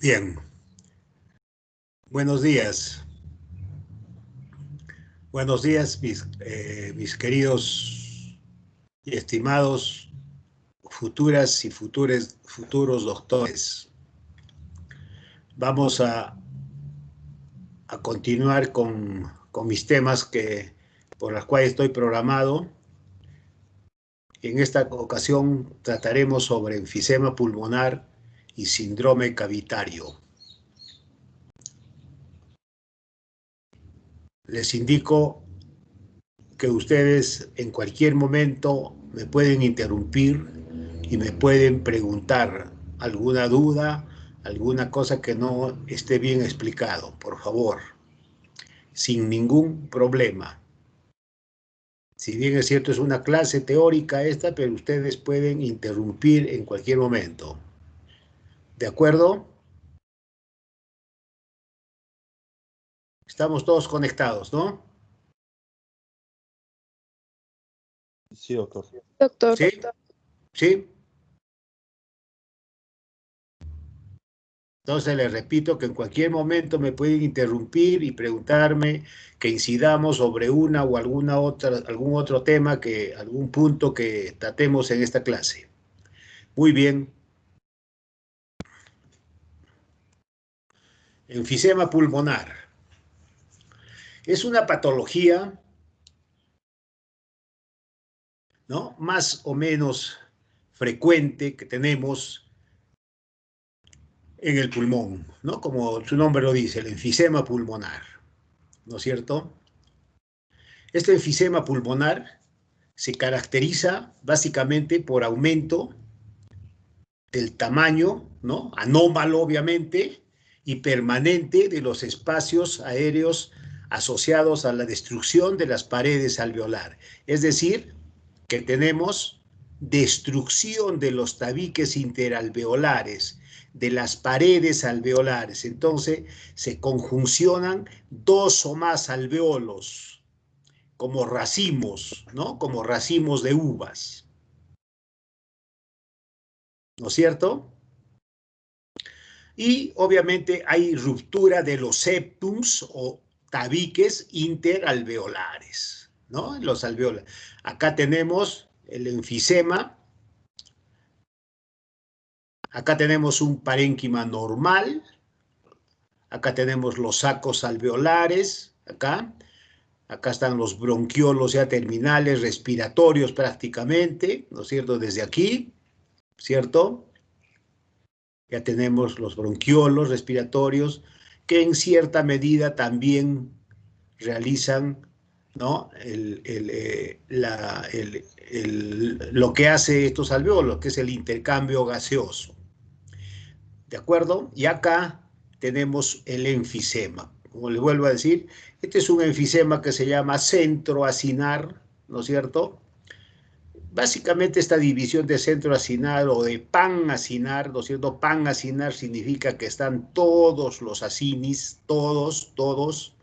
Bien, buenos días. Buenos días, mis queridos y estimados futuras y futuros doctores. Vamos a continuar con mis temas por los cuales estoy programado. En esta ocasión trataremos sobre enfisema pulmonar y síndrome cavitario. Les indico que ustedes en cualquier momento me pueden interrumpir y me pueden preguntar alguna duda, alguna cosa que no esté bien explicado, por favor, sin ningún problema. Si bien es cierto, es una clase teórica esta, pero ustedes pueden interrumpir en cualquier momento. ¿De acuerdo? Estamos todos conectados, ¿no? Sí, doctor. Doctor. ¿Sí? ¿Sí? Entonces les repito que en cualquier momento me pueden interrumpir y preguntarme, que incidamos sobre una o algún otro tema, algún punto que tratemos en esta clase. Muy bien. Enfisema pulmonar. Es una patología, ¿no?, más o menos frecuente que tenemos en el pulmón, ¿no? Como su nombre lo dice, el enfisema pulmonar, ¿no es cierto? Este enfisema pulmonar se caracteriza básicamente por aumento del tamaño, ¿no?, anómalo obviamente, y permanente de los espacios aéreos asociados a la destrucción de las paredes alveolar. Es decir, que tenemos destrucción de los tabiques interalveolares, de las paredes alveolares. Entonces se conjuncionan dos o más alveolos, como racimos, ¿no?, como racimos de uvas, ¿no es cierto? Y obviamente hay ruptura de los septums o tabiques interalveolares, ¿no? Los alveolos. Acá tenemos el enfisema. Acá tenemos un parénquima normal. Acá tenemos los sacos alveolares. Acá están los bronquiolos ya terminales, respiratorios prácticamente, ¿no es cierto? Desde aquí, ¿cierto? Ya tenemos los bronquiolos respiratorios que en cierta medida también realizan, ¿no?, lo que hace estos alveolos, que es el intercambio gaseoso. ¿De acuerdo? Y acá tenemos el enfisema. Como les vuelvo a decir, este es un enfisema que se llama centroacinar, ¿no es cierto? Básicamente esta división de centroacinar o de panacinar, ¿no es cierto? Panacinar significa que están todos los acinis, todos,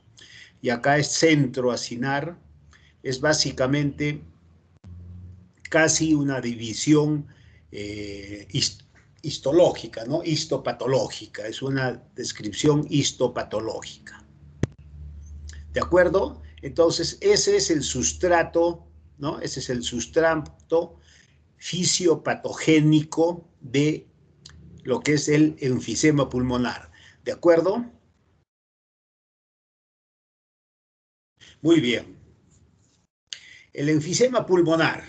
y acá es centroacinar, es básicamente casi una división histológica, ¿no? Histopatológica, es una descripción histopatológica. ¿De acuerdo? Entonces, ese es el sustrato, ¿no? Ese es el sustrato fisiopatogénico de lo que es el enfisema pulmonar. ¿De acuerdo? Muy bien. El enfisema pulmonar,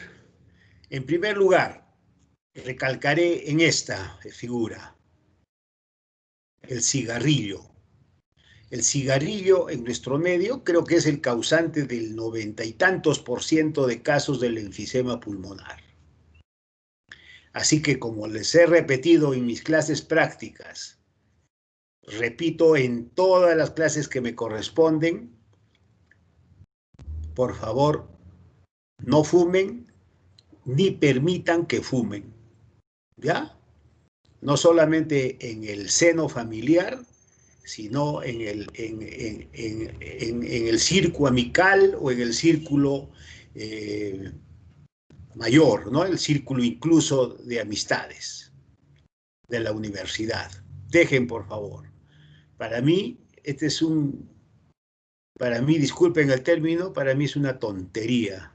en primer lugar, recalcaré en esta figura, el cigarrillo. El cigarrillo en nuestro medio creo que es el causante del 90 y tantos % de casos del enfisema pulmonar. Así que, como les he repetido en mis clases prácticas, repito en todas las clases que me corresponden, por favor, no fumen ni permitan que fumen, ¿ya? No solamente en el seno familiar, sino en el círculo amical o en el círculo mayor, ¿no? El círculo incluso de amistades de la universidad. Dejen, por favor. Para mí, para mí, disculpen el término, para mí es una tontería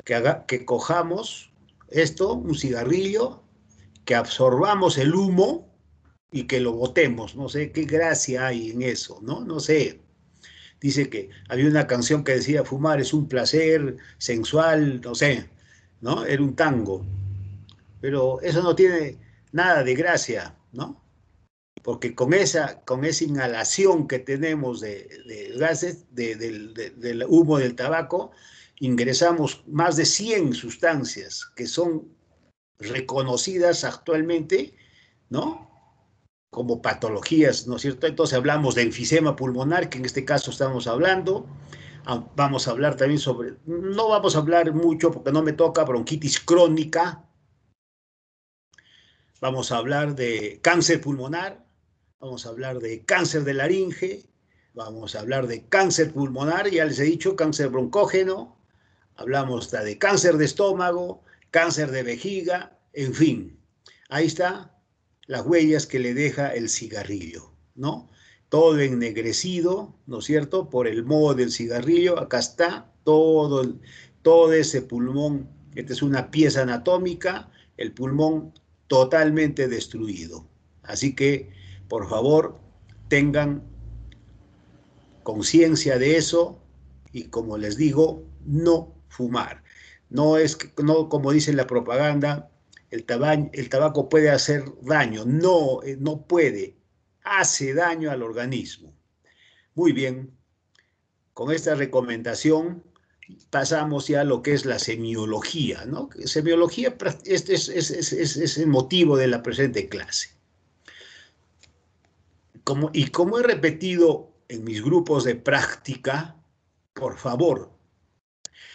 que cojamos esto, un cigarrillo, que absorbamos el humo y que lo botemos. No sé qué gracia hay en eso, ¿no? No sé. Dice que había una canción que decía fumar es un placer sensual, no sé, ¿no? Era un tango. Pero eso no tiene nada de gracia, ¿no? Porque con esa inhalación que tenemos de gases, del humo del tabaco, ingresamos más de 100 sustancias que son reconocidas actualmente, ¿no? Como patologías, ¿no es cierto? Entonces hablamos de enfisema pulmonar, que en este caso estamos hablando. Vamos a hablar también sobre, no vamos a hablar mucho porque no me toca, bronquitis crónica. Vamos a hablar de cáncer pulmonar, vamos a hablar de cáncer de laringe, vamos a hablar de cáncer pulmonar, ya les he dicho, cáncer broncógeno, hablamos de cáncer de estómago, cáncer de vejiga, en fin. Ahí está las huellas que le deja el cigarrillo, ¿no? Todo ennegrecido, ¿no es cierto? Por el moho del cigarrillo, acá está todo ese pulmón. Esta es una pieza anatómica, el pulmón totalmente destruido. Así que, por favor, tengan conciencia de eso y, como les digo, no fumar. No es que, no, como dice la propaganda, el tabaco puede hacer daño. No, no puede. Hace daño al organismo. Muy bien, con esta recomendación pasamos ya a lo que es la semiología, ¿no? Semiología es el motivo de la presente clase. Como he repetido en mis grupos de práctica, por favor,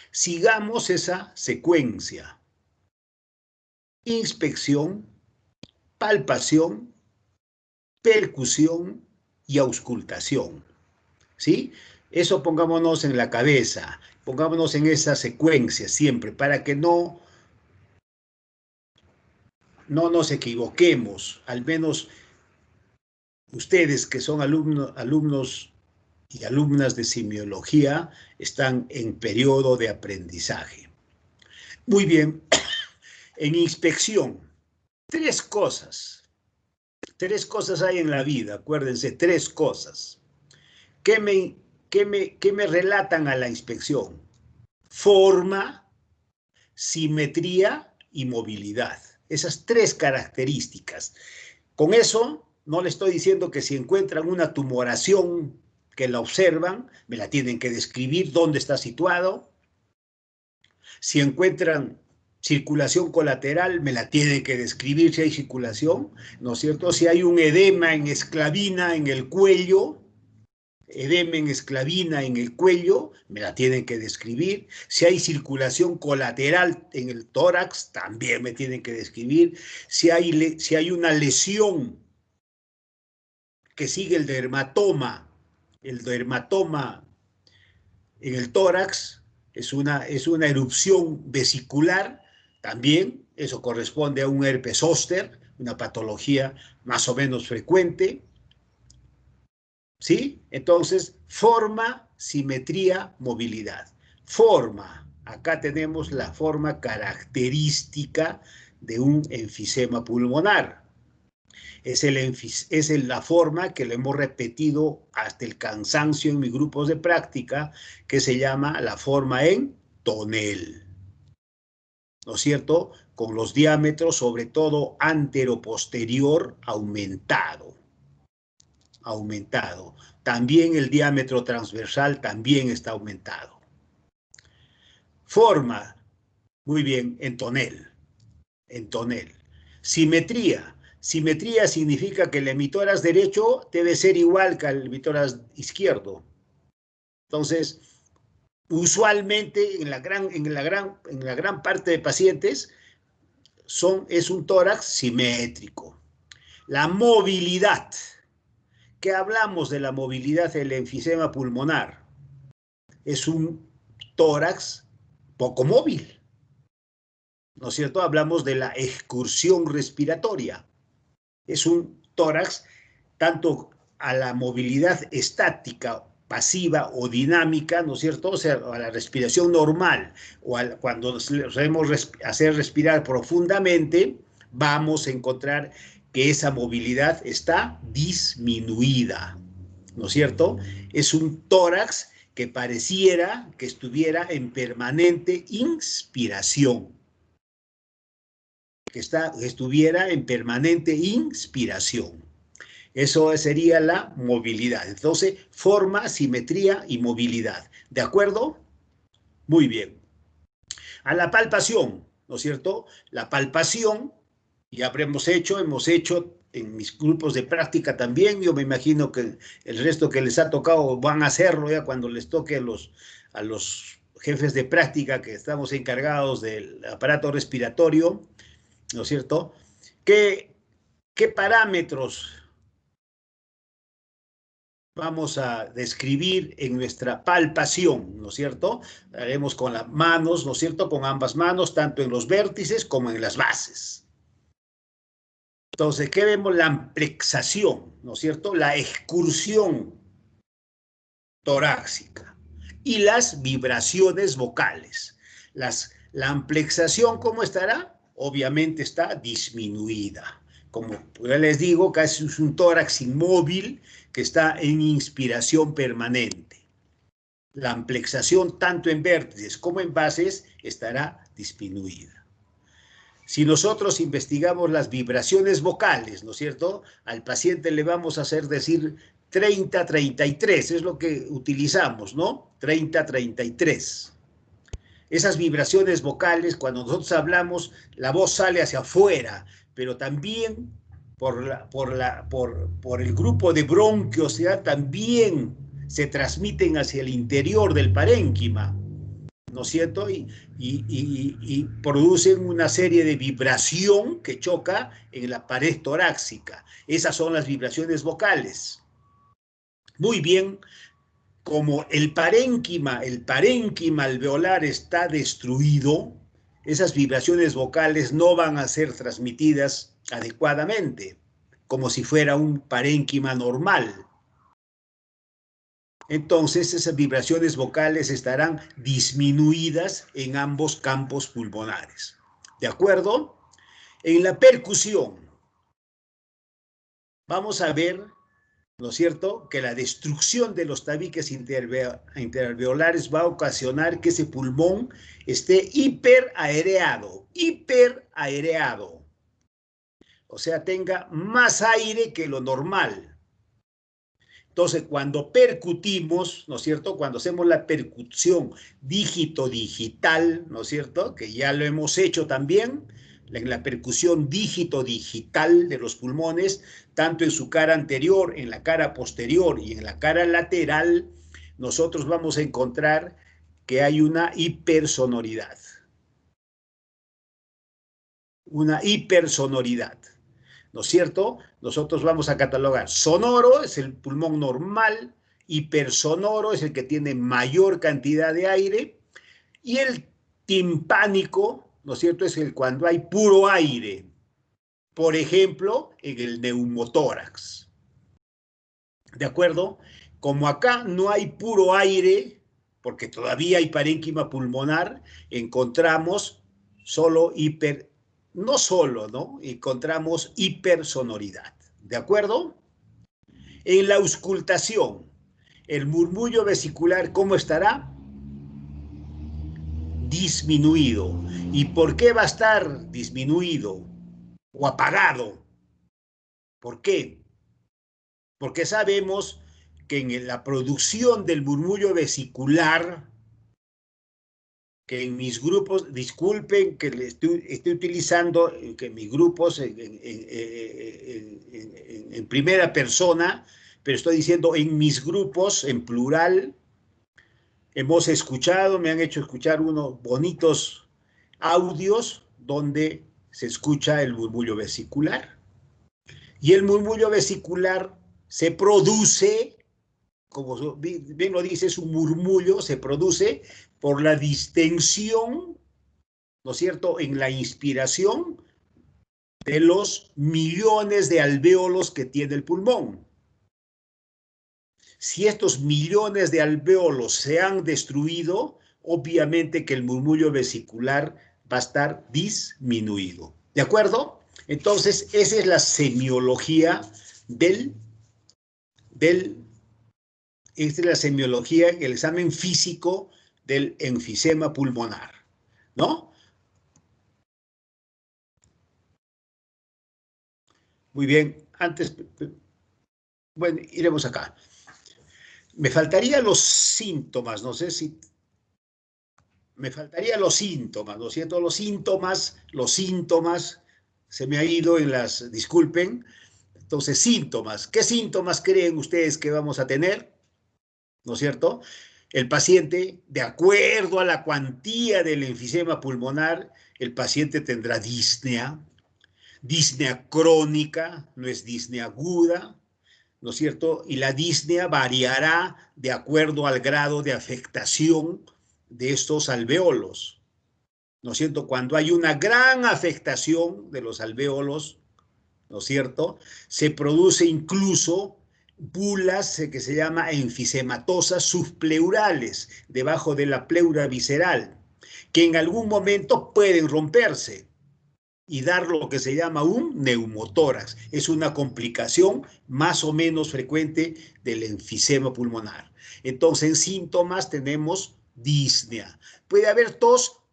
sigamos esa secuencia. Inspección, palpación, percusión y auscultación. ¿Sí? Eso pongámonos en la cabeza, pongámonos en esa secuencia siempre, para que no nos equivoquemos, al menos ustedes que son alumnos y alumnas de semiología están en periodo de aprendizaje. Muy bien, en inspección, tres cosas hay en la vida, acuérdense, tres cosas. ¿Qué me relatan a la inspección? Forma, simetría y movilidad. Esas tres características. Con eso, no le estoy diciendo que si encuentran una tumoración que la observan, me la tienen que describir dónde está situado. Si encuentran circulación colateral, me la tienen que describir si hay circulación, ¿no es cierto? Si hay un edema en esclavina en el cuello, edema en esclavina en el cuello, me la tienen que describir. Si hay circulación colateral en el tórax, también me tienen que describir. Si hay una lesión que sigue el dermatoma en el tórax, es una erupción vesicular, también eso corresponde a un herpes zóster, una patología más o menos frecuente. ¿Sí? Entonces, forma, simetría, movilidad. Forma, acá tenemos la forma característica de un enfisema pulmonar. Es la forma que le hemos repetido hasta el cansancio en mis grupos de práctica, que se llama la forma en tonel. ¿No es cierto? Con los diámetros, sobre todo antero-posterior, aumentado. También el diámetro transversal también está aumentado. Forma, muy bien, en tonel. Simetría. Simetría significa que el emisoras derecho debe ser igual que el emisoras izquierdo. Entonces, usualmente en la gran parte de pacientes es un tórax simétrico. La movilidad. ¿Qué hablamos de la movilidad del enfisema pulmonar? Es un tórax poco móvil, ¿no es cierto? Hablamos de la excursión respiratoria. Es un tórax tanto a la movilidad estática, pasiva o dinámica, ¿no es cierto? O sea, a la respiración normal o cuando sabemos hacer respirar profundamente, vamos a encontrar que esa movilidad está disminuida, ¿no es cierto? Es un tórax que pareciera que estuviera en permanente inspiración, que estuviera en permanente inspiración. Eso sería la movilidad. Entonces, forma, simetría y movilidad. ¿De acuerdo? Muy bien. A la palpación, ¿no es cierto? La palpación, ya hemos hecho en mis grupos de práctica también. Yo me imagino que el resto que les ha tocado van a hacerlo ya cuando les toque a los jefes de práctica que estamos encargados del aparato respiratorio, ¿no es cierto? ¿Qué parámetros vamos a describir en nuestra palpación, ¿no es cierto? Haremos con las manos, ¿no es cierto? Con ambas manos, tanto en los vértices como en las bases. Entonces, ¿qué vemos? La amplexación, ¿no es cierto? La excursión torácica y las vibraciones vocales. La amplexación, ¿cómo estará? Obviamente está disminuida. Como ya les digo, casi es un tórax inmóvil que está en inspiración permanente. La amplexación tanto en vértices como en bases estará disminuida. Si nosotros investigamos las vibraciones vocales, ¿no es cierto? Al paciente le vamos a hacer decir 30-33, es lo que utilizamos, ¿no? 30-33. Esas vibraciones vocales, cuando nosotros hablamos, la voz sale hacia afuera, pero también por el grupo de bronquios, ¿ya? También se transmiten hacia el interior del parénquima, ¿no es cierto? Y producen una serie de vibración que choca en la pared torácica. Esas son las vibraciones vocales. Muy bien, como el parénquima alveolar está destruido, esas vibraciones vocales no van a ser transmitidas adecuadamente, como si fuera un parénquima normal. Entonces, esas vibraciones vocales estarán disminuidas en ambos campos pulmonares. ¿De acuerdo? En la percusión, vamos a ver, ¿no es cierto?, que la destrucción de los tabiques interalveolares va a ocasionar que ese pulmón esté hiperaereado. O sea, tenga más aire que lo normal. Entonces, cuando percutimos, ¿no es cierto?, cuando hacemos la percusión dígito-digital, ¿no es cierto?, que ya lo hemos hecho también, en la percusión dígito-digital de los pulmones, tanto en su cara anterior, en la cara posterior y en la cara lateral, nosotros vamos a encontrar que hay una hipersonoridad. Una hipersonoridad, ¿no es cierto? Nosotros vamos a catalogar sonoro, es el pulmón normal, hipersonoro es el que tiene mayor cantidad de aire, y el timpánico, ¿no es cierto?, es el cuando hay puro aire, por ejemplo, en el neumotórax. ¿De acuerdo? Como acá no hay puro aire, porque todavía hay parénquima pulmonar, encontramos solo no solo, ¿no? Encontramos hipersonoridad. ¿De acuerdo? En la auscultación, el murmullo vesicular, ¿cómo estará? Disminuido. ¿Y por qué va a estar disminuido o apagado? ¿Por qué? Porque sabemos que en la producción del murmullo vesicular, que en mis grupos, disculpen que estoy utilizando que mis grupos en primera persona, pero estoy diciendo en mis grupos en plural, hemos escuchado, me han hecho escuchar unos bonitos audios donde se escucha el murmullo vesicular. Y el murmullo vesicular se produce, como bien lo dice, es un murmullo, se produce por la distensión, ¿no es cierto?, en la inspiración de los millones de alvéolos que tiene el pulmón. Si estos millones de alvéolos se han destruido, obviamente que el murmullo vesicular va a estar disminuido. ¿De acuerdo? Entonces, esa es la semiología esta es la semiología, el examen físico del enfisema pulmonar, ¿no? Muy bien, antes, bueno, iremos acá. Me faltarían los síntomas, no sé si... Me faltarían los síntomas, ¿no es cierto? Los síntomas, se me ha ido en las... Disculpen. Entonces, síntomas. ¿Qué síntomas creen ustedes que vamos a tener? ¿No es cierto? El paciente, de acuerdo a la cuantía del enfisema pulmonar, el paciente tendrá disnea crónica, no es disnea aguda, ¿no es cierto? Y la disnea variará de acuerdo al grado de afectación de estos alvéolos, ¿no es cierto? Cuando hay una gran afectación de los alvéolos, ¿no es cierto? Se produce incluso bulas que se llama enfisematosas subpleurales, debajo de la pleura visceral, que en algún momento pueden romperse y dar lo que se llama un neumotórax. Es una complicación más o menos frecuente del enfisema pulmonar. Entonces, en síntomas tenemos disnea. Puede haber tos,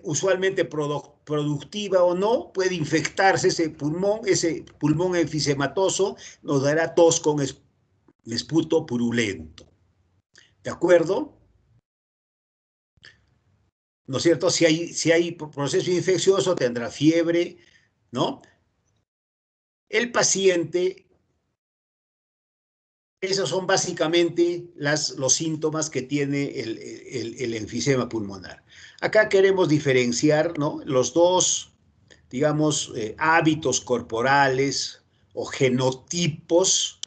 usualmente productiva o no, puede infectarse ese pulmón enfisematoso nos dará tos con esputo purulento. ¿De acuerdo? ¿No es cierto? Si hay proceso infeccioso, tendrá fiebre, ¿no? El paciente, esos son básicamente los síntomas que tiene el enfisema pulmonar. Acá queremos diferenciar, ¿no?, los dos, digamos, hábitos corporales o genotipos,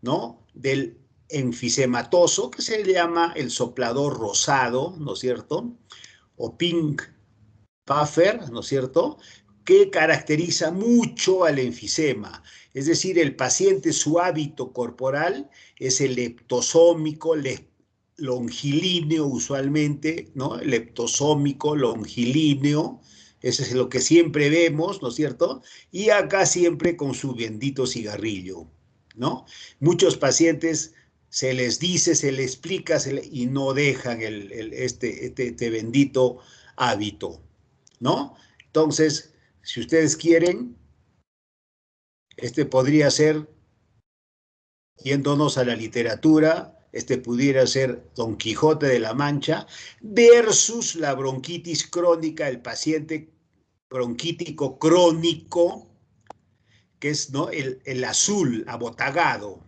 ¿no?, del enfisematoso, que se le llama el soplador rosado, ¿no es cierto?, o pink puffer, ¿no es cierto?, que caracteriza mucho al enfisema. Es decir, el paciente, su hábito corporal es el leptosómico, longilíneo usualmente, ¿no? Leptosómico, longilíneo, eso es lo que siempre vemos, ¿no es cierto? Y acá siempre con su bendito cigarrillo, ¿no? Muchos pacientes se les dice, se les explica y no dejan este bendito hábito, ¿no? Entonces, si ustedes quieren, este podría ser, yéndonos a la literatura, este pudiera ser Don Quijote de la Mancha versus la bronquitis crónica, el paciente bronquítico crónico, que es, ¿no?, el azul abotagado,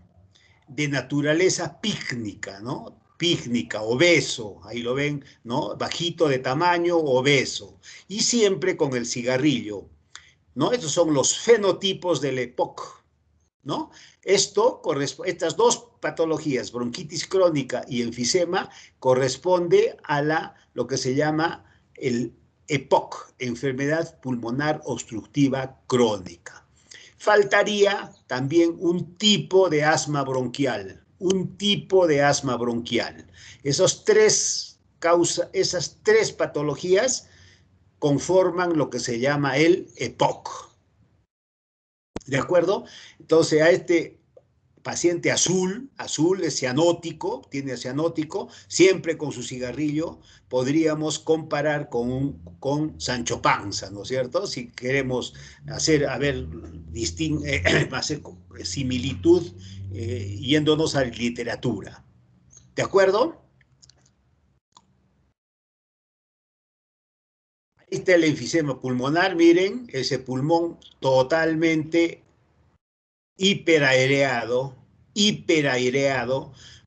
de naturaleza pícnica, ¿no? Pícnica, obeso, ahí lo ven, ¿no? Bajito de tamaño, obeso, y siempre con el cigarrillo, ¿no? Estos son los fenotipos del EPOC, ¿no? Estas dos patologías, bronquitis crónica y enfisema, corresponde a lo que se llama el EPOC, enfermedad pulmonar obstructiva crónica. Faltaría también un tipo de asma bronquial, Esas tres patologías conforman lo que se llama el EPOC. ¿De acuerdo? Entonces, a este paciente azul es cianótico, tiene cianótico, siempre con su cigarrillo, podríamos comparar con Sancho Panza, ¿no es cierto? Si queremos hacer similitud, yéndonos a la literatura. ¿De acuerdo? Ahí está el enfisema pulmonar, miren, ese pulmón totalmente hiperaereado.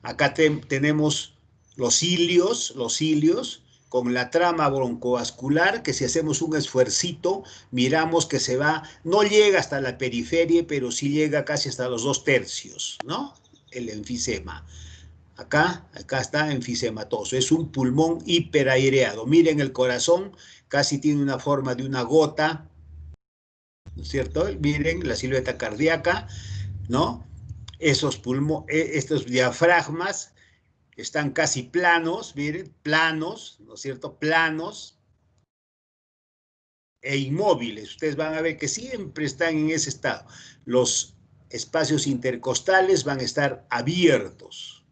Acá tenemos los cilios con la trama broncovascular, que si hacemos un esfuercito, miramos que no llega hasta la periferia, pero sí llega casi hasta los 2/3, ¿no? El enfisema. Acá está enfisematoso, es un pulmón hiperaereado. Miren el corazón, casi tiene una forma de una gota, ¿no es cierto? Miren la silueta cardíaca, ¿no? Estos diafragmas están casi planos, miren, planos, ¿no es cierto? Planos e inmóviles. Ustedes van a ver que siempre están en ese estado. Los espacios intercostales van a estar abiertos,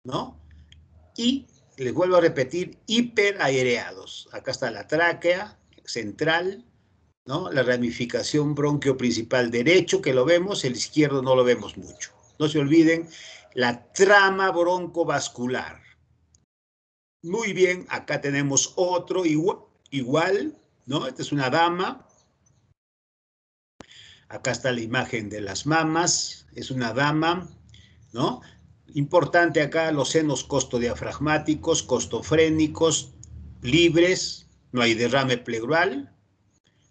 ¿no? Y, les vuelvo a repetir, hiperaereados. Acá está la tráquea central, ¿no? La ramificación bronquioprincipal derecho, que lo vemos, el izquierdo no lo vemos mucho. No se olviden, la trama broncovascular. Muy bien, acá tenemos otro igual, ¿no? Esta es una dama. Acá está la imagen de las mamas, es una dama, ¿no? Importante acá los senos costodiafragmáticos, costofrénicos, libres, no hay derrame pleural,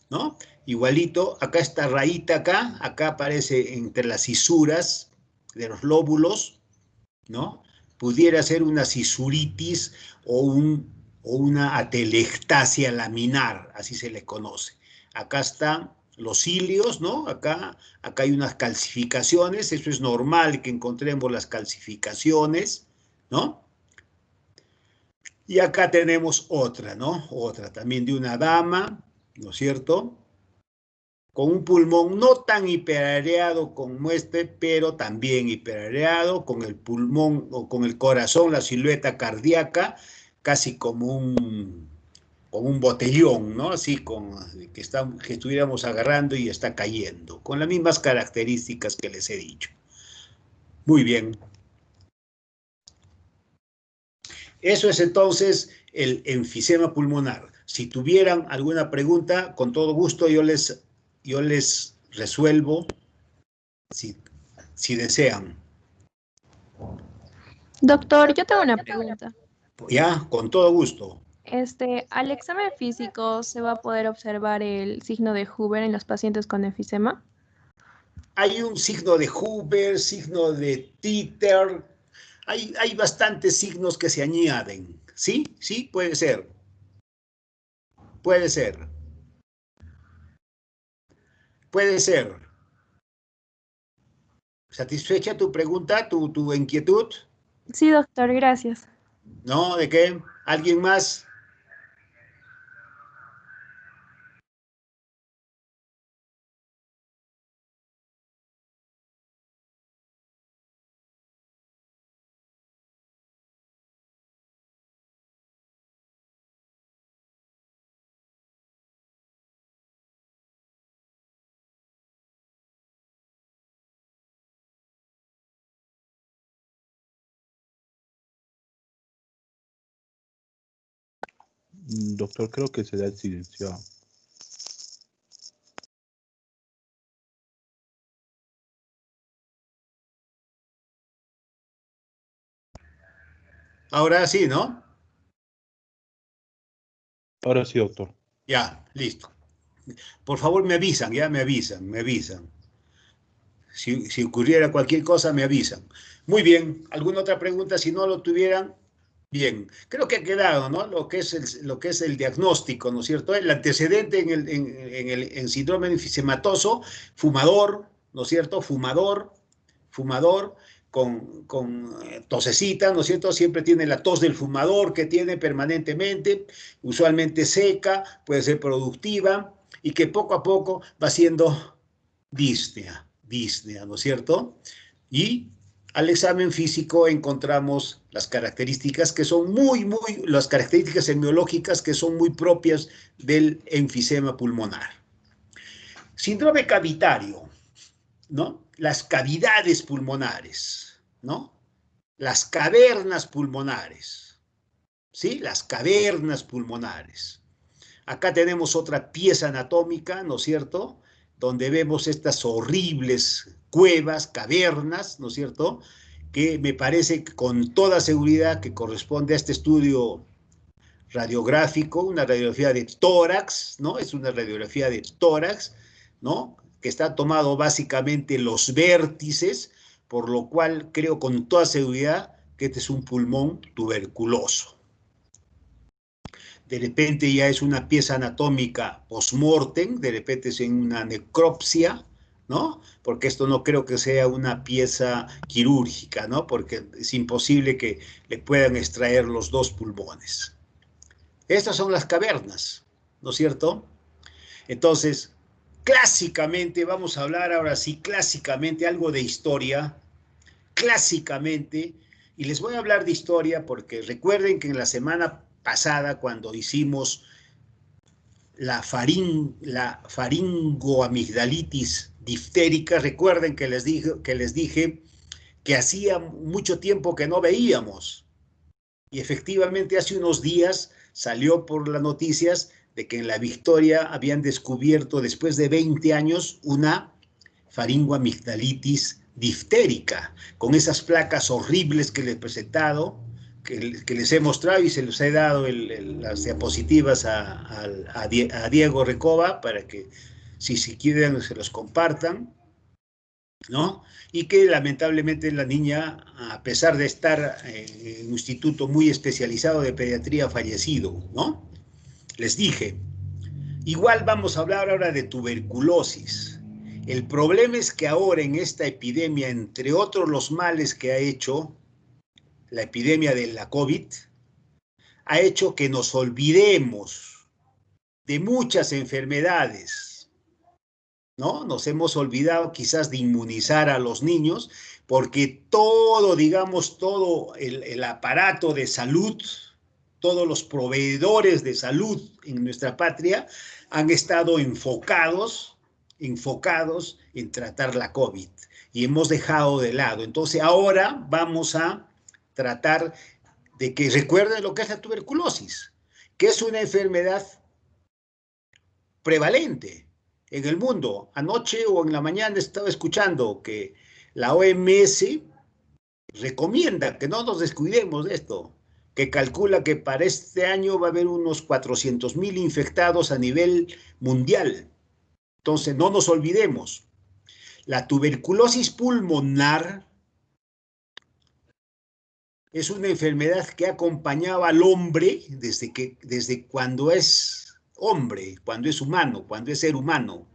¿no? Igualito, acá esta rayita acá aparece entre las cisuras de los lóbulos, ¿no? Pudiera ser una cisuritis o una atelectasia laminar, así se le conoce. Acá están los cilios, ¿no? Acá hay unas calcificaciones, eso es normal que encontremos las calcificaciones, ¿no? Y acá tenemos otra, ¿no? Otra también de una dama, ¿no es cierto? Con un pulmón no tan hiperareado como este, pero también hiperareado, con el pulmón o con el corazón, la silueta cardíaca, casi como un botellón, ¿no? Así que estuviéramos agarrando y está cayendo, con las mismas características que les he dicho. Muy bien. Eso es entonces el enfisema pulmonar. Si tuvieran alguna pregunta, con todo gusto yo les resuelvo si desean. Doctor, yo tengo una pregunta. Ya, con todo gusto. ¿Al examen físico se va a poder observar el signo de Hoover en los pacientes con enfisema? Hay un signo de Hoover, signo de Titter, hay bastantes signos que se añaden. ¿Sí? Sí, puede ser. Puede ser. Puede ser. ¿Satisfecha tu pregunta, tu inquietud? Sí, doctor, gracias. ¿No? ¿De qué? ¿Alguien más? Doctor, creo que se da el silenciado. Ahora sí, ¿no? Ahora sí, doctor. Ya, listo. Por favor, me avisan, ya me avisan. Si ocurriera cualquier cosa, me avisan. Muy bien, ¿alguna otra pregunta? Si no lo tuvieran, bien. Creo que ha quedado, ¿no? Lo que es el diagnóstico, ¿no es cierto? El antecedente en síndrome enfisematoso, fumador, ¿no es cierto? Fumador con tosecita, ¿no es cierto? Siempre tiene la tos del fumador que tiene permanentemente, usualmente seca, puede ser productiva y que poco a poco va siendo disnea, ¿no es cierto? Y al examen físico encontramos las características que son las características semiológicas que son muy propias del enfisema pulmonar. Síndrome cavitario, ¿no? Las cavidades pulmonares, ¿no? Las cavernas pulmonares, ¿sí? Las cavernas pulmonares. Acá tenemos otra pieza anatómica, ¿no es cierto?, donde vemos estas horribles cuevas, cavernas, ¿no es cierto?, que me parece con toda seguridad que corresponde a este estudio radiográfico, una radiografía de tórax, ¿no? Es una radiografía de tórax, ¿no?, que está tomado básicamente los vértices, por lo cual creo con toda seguridad que este es un pulmón tuberculoso. De repente ya es una pieza anatómica post-mortem, de repente es en una necropsia, ¿no? Porque esto no creo que sea una pieza quirúrgica, ¿no? Porque es imposible que le puedan extraer los dos pulmones. Estas son las cavernas, ¿no es cierto? Entonces, clásicamente, vamos a hablar ahora sí, clásicamente, algo de historia, clásicamente, y les voy a hablar de historia porque recuerden que en la semana pasada, cuando hicimos la faringoamigdalitis diftérica, recuerden que les dije que hacía mucho tiempo que no veíamos, y efectivamente hace unos días salió por las noticias de que en la Victoria habían descubierto después de 20 años una faringoamigdalitis diftérica, con esas placas horribles que les he presentado, que les he mostrado y se les he dado las diapositivas a Diego Recoba para que si quieren se los compartan, ¿no? Y que lamentablemente la niña, a pesar de estar en un instituto muy especializado de pediatría, ha fallecido, ¿no? Les dije, igual vamos a hablar ahora de tuberculosis. El problema es que ahora en esta epidemia, entre otros los males que ha hecho la epidemia de la COVID, ha hecho que nos olvidemos de muchas enfermedades, ¿no? Nos hemos olvidado quizás de inmunizar a los niños porque todo, digamos, todo el aparato de salud, todos los proveedores de salud en nuestra patria han estado enfocados en tratar la COVID y hemos dejado de lado. Entonces ahora vamos a tratar de que recuerden lo que es la tuberculosis, que es una enfermedad prevalente en el mundo. Anoche o en la mañana estaba escuchando que la OMS recomienda que no nos descuidemos de esto, que calcula que para este año va a haber unos 400,000 infectados a nivel mundial. Entonces, no nos olvidemos, la tuberculosis pulmonar es una enfermedad que ha acompañado al hombre desde cuando es hombre, cuando es humano, cuando es ser humano.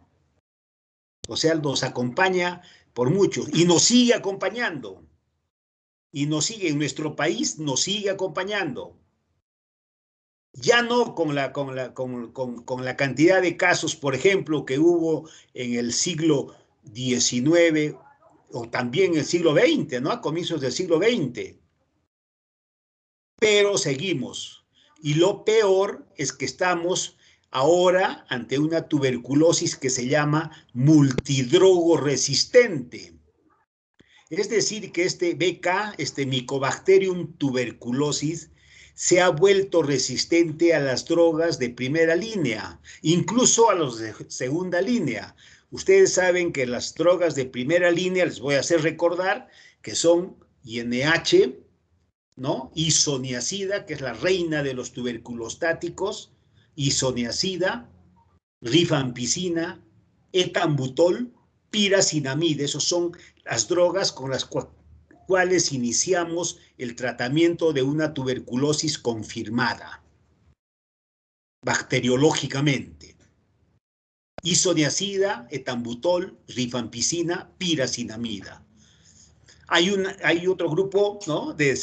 O sea, nos acompaña por muchos y nos sigue acompañando. Y nos sigue en nuestro país, nos sigue acompañando. Ya no con la cantidad de casos, por ejemplo, que hubo en el siglo XIX o también en el siglo XX, ¿no? A comienzos del siglo XX. Pero seguimos. Y lo peor es que estamos ahora ante una tuberculosis que se llama multidrogo resistente. Es decir, que este BK, este Mycobacterium tuberculosis, se ha vuelto resistente a las drogas de primera línea, incluso a los de segunda línea. Ustedes saben que las drogas de primera línea, les voy a hacer recordar, que son INH, ¿no? Isoniazida, que es la reina de los tuberculostáticos, isoniazida, rifampicina, etambutol, piracinamide. Esos son las drogas con las cuales iniciamos el tratamiento de una tuberculosis confirmada bacteriológicamente. Isoniazida, etambutol, rifampicina, piracinamida. Hay otro grupo, ¿no? de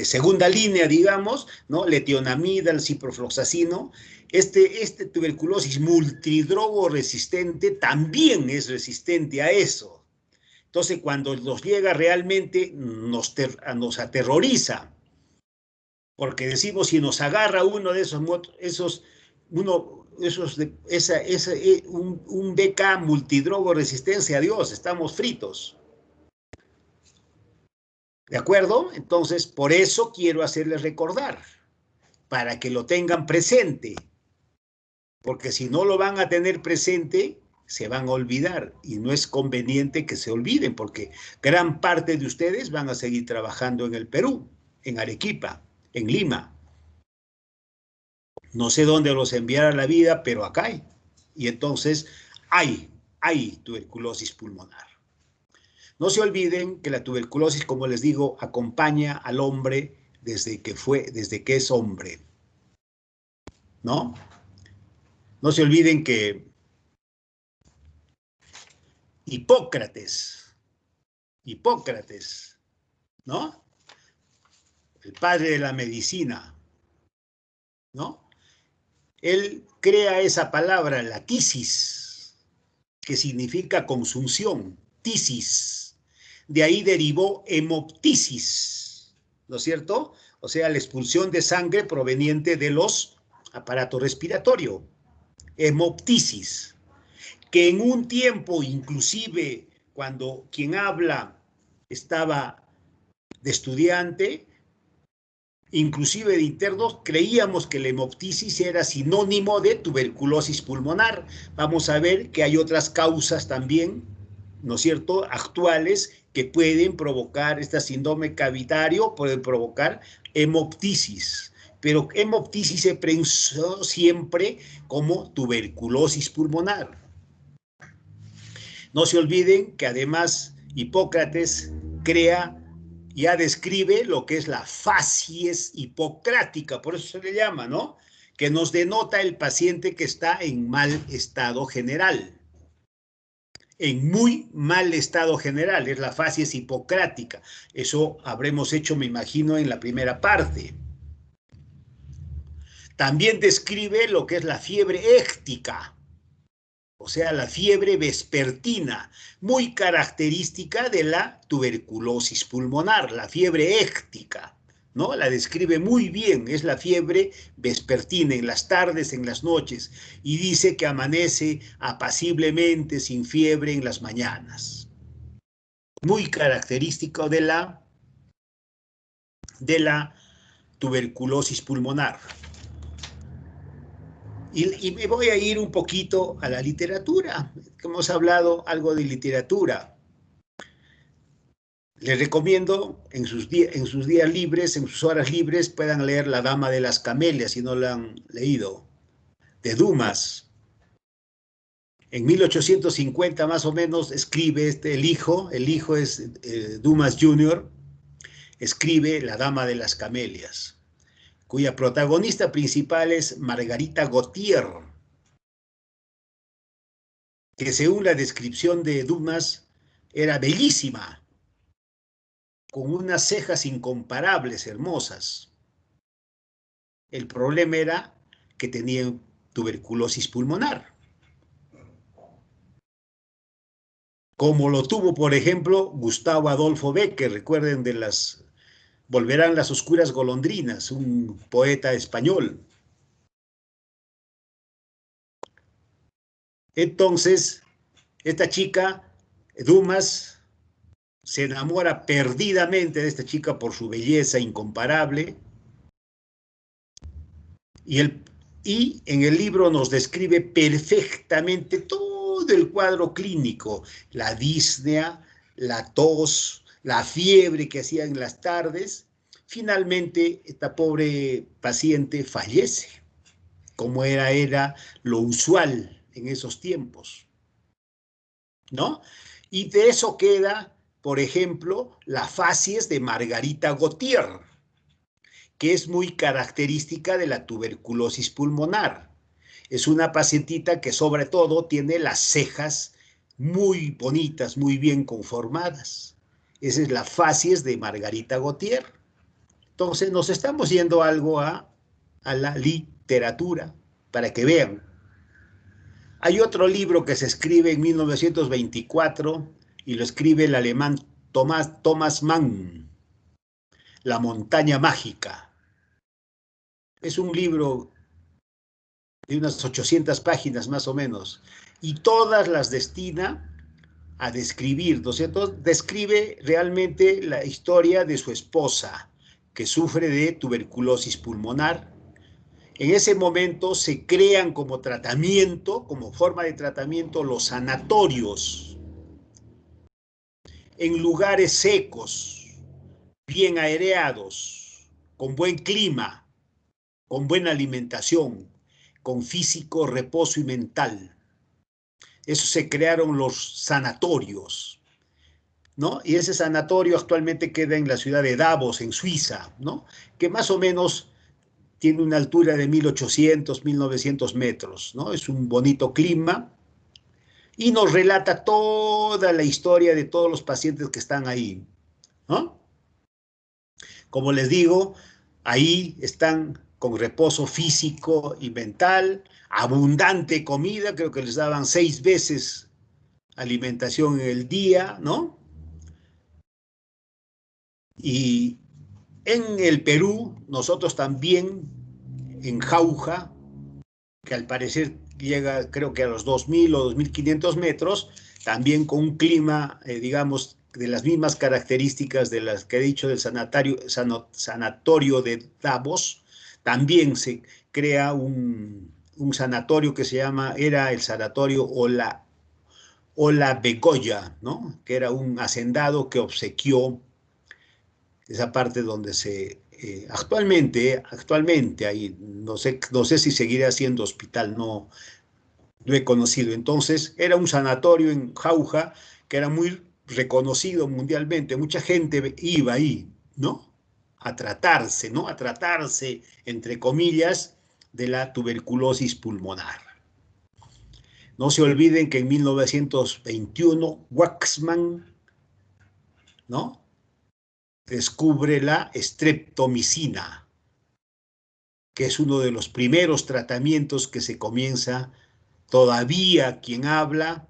segunda línea, digamos, ¿no? Letionamida, el ciprofloxacino. Este tuberculosis multidrogo resistente también es resistente a eso. Entonces, cuando nos llega realmente, nos aterroriza, porque decimos, si nos agarra uno de un BK multidrogo resistencia a Dios, estamos fritos. ¿De acuerdo? Entonces, por eso quiero hacerles recordar, para que lo tengan presente, porque si no lo van a tener presente, se van a olvidar, y no es conveniente que se olviden, porque gran parte de ustedes van a seguir trabajando en el Perú, en Arequipa, en Lima. No sé dónde los enviará la vida, pero acá hay. Y entonces hay tuberculosis pulmonar. No se olviden que la tuberculosis, como les digo, acompaña al hombre desde que es hombre, ¿no? No se olviden que Hipócrates, ¿no? El padre de la medicina, ¿no? Él crea esa palabra, la tisis, que significa consunción, tisis. De ahí derivó hemoptisis, ¿no es cierto? O sea, la expulsión de sangre proveniente de los aparatos respiratorios. Hemoptisis, que en un tiempo, inclusive cuando quien habla estaba de estudiante, inclusive de internos, creíamos que la hemoptisis era sinónimo de tuberculosis pulmonar. Vamos a ver que hay otras causas también, ¿no es cierto?, actuales que pueden provocar este síndrome cavitario, pueden provocar hemoptisis. Pero hemoptisis se pensó siempre como tuberculosis pulmonar. No se olviden que además Hipócrates ya describe lo que es la facies hipocrática, por eso se le llama, ¿no? Que nos denota el paciente que está en mal estado general. En muy mal estado general, es la facies hipocrática. Eso habremos hecho, me imagino, en la primera parte. También describe lo que es la fiebre éctica, o sea, la fiebre vespertina, muy característica de la tuberculosis pulmonar, la fiebre éctica, ¿no? La describe muy bien, es la fiebre vespertina, en las tardes, en las noches, y dice que amanece apaciblemente, sin fiebre en las mañanas. Muy característico de la tuberculosis pulmonar. Y me voy a ir un poquito a la literatura. Hemos hablado algo de literatura. Les recomiendo en sus días libres, en sus horas libres, puedan leer La Dama de las Camelias, si no la han leído, de Dumas. En 1850 más o menos escribe el hijo es Dumas Jr., escribe La Dama de las Camelias, cuya protagonista principal es Margarita Gautier, que según la descripción de Dumas, era bellísima, con unas cejas incomparables, hermosas. El problema era que tenía tuberculosis pulmonar, como lo tuvo, por ejemplo, Gustavo Adolfo Bécquer. Recuerden Volverán las oscuras golondrinas, un poeta español. Entonces, esta chica, Dumas, se enamora perdidamente de esta chica por su belleza incomparable, y en el libro nos describe perfectamente todo el cuadro clínico, la disnea, la tos, la fiebre que hacía en las tardes. Finalmente, esta pobre paciente fallece, como era lo usual en esos tiempos, ¿no? Y de eso queda, por ejemplo, la facies de Margarita Gautier, que es muy característica de la tuberculosis pulmonar. Es una pacientita que sobre todo tiene las cejas muy bonitas, muy bien conformadas. Esa es la facies de Margarita Gautier. Entonces nos estamos yendo algo a la literatura, para que vean. Hay otro libro que se escribe en 1924 y lo escribe el alemán Thomas Mann, La montaña mágica. Es un libro de unas 800 páginas más o menos, y todas las destina a describir, ¿no es cierto? Describe realmente la historia de su esposa, que sufre de tuberculosis pulmonar. En ese momento se crean como tratamiento, como forma de tratamiento, los sanatorios, en lugares secos, bien aireados, con buen clima, con buena alimentación, con físico, reposo y mental. Eso se crearon los sanatorios, ¿no? Y ese sanatorio actualmente queda en la ciudad de Davos, en Suiza, ¿no? Que más o menos tiene una altura de 1800, 1900 metros, ¿no? Es un bonito clima. y nos relata toda la historia de todos los pacientes que están ahí, ¿no? Como les digo, ahí están con reposo físico y mental, abundante comida, creo que les daban 6 veces alimentación en el día, ¿no? Y en el Perú, nosotros también, en Jauja, que al parecer llega creo que a los 2.000 o 2.500 metros, también con un clima, digamos, de las mismas características de las que he dicho del sanatorio de Davos, también se crea un sanatorio que se llama, era el sanatorio Ola Begoya, ¿no? Que era un hacendado que obsequió esa parte donde actualmente ahí, no sé si seguirá siendo hospital, no lo he conocido. Entonces, era un sanatorio en Jauja que era muy reconocido mundialmente, mucha gente iba ahí, ¿no? A tratarse, ¿no? A tratarse, entre comillas, de la tuberculosis pulmonar. No se olviden que en 1921 Waxman, ¿no? Descubre la streptomicina, que es uno de los primeros tratamientos que se comienza. Todavía quien habla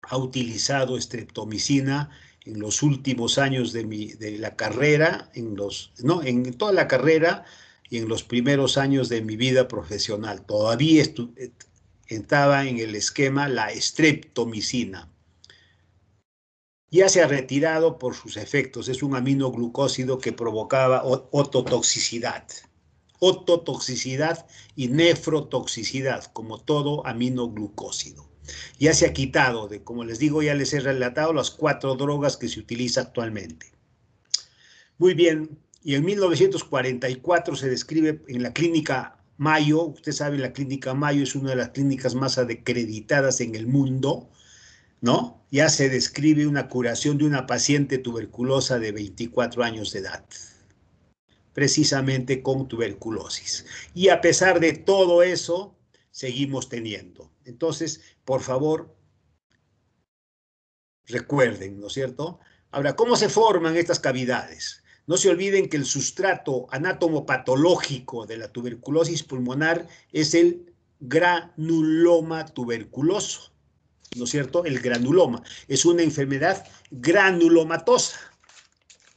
ha utilizado streptomicina en los últimos años de la carrera, en toda la carrera y en los primeros años de mi vida profesional. Todavía estaba en el esquema la streptomicina. Ya se ha retirado por sus efectos. Es un aminoglucósido que provocaba ototoxicidad. Ototoxicidad y nefrotoxicidad, como todo aminoglucósido. Ya se ha quitado, como les digo, ya les he relatado las 4 drogas que se utiliza actualmente. Muy bien, y en 1944 se describe en la clínica Mayo, usted sabe, la clínica Mayo es una de las clínicas más acreditadas en el mundo, ¿no? Ya se describe una curación de una paciente tuberculosa de 24 años de edad, precisamente con tuberculosis. Y a pesar de todo eso, seguimos teniendo. Entonces, por favor, recuerden, ¿no es cierto? Ahora, ¿cómo se forman estas cavidades? No se olviden que el sustrato anatomopatológico de la tuberculosis pulmonar es el granuloma tuberculoso, ¿no es cierto? El granuloma es una enfermedad granulomatosa.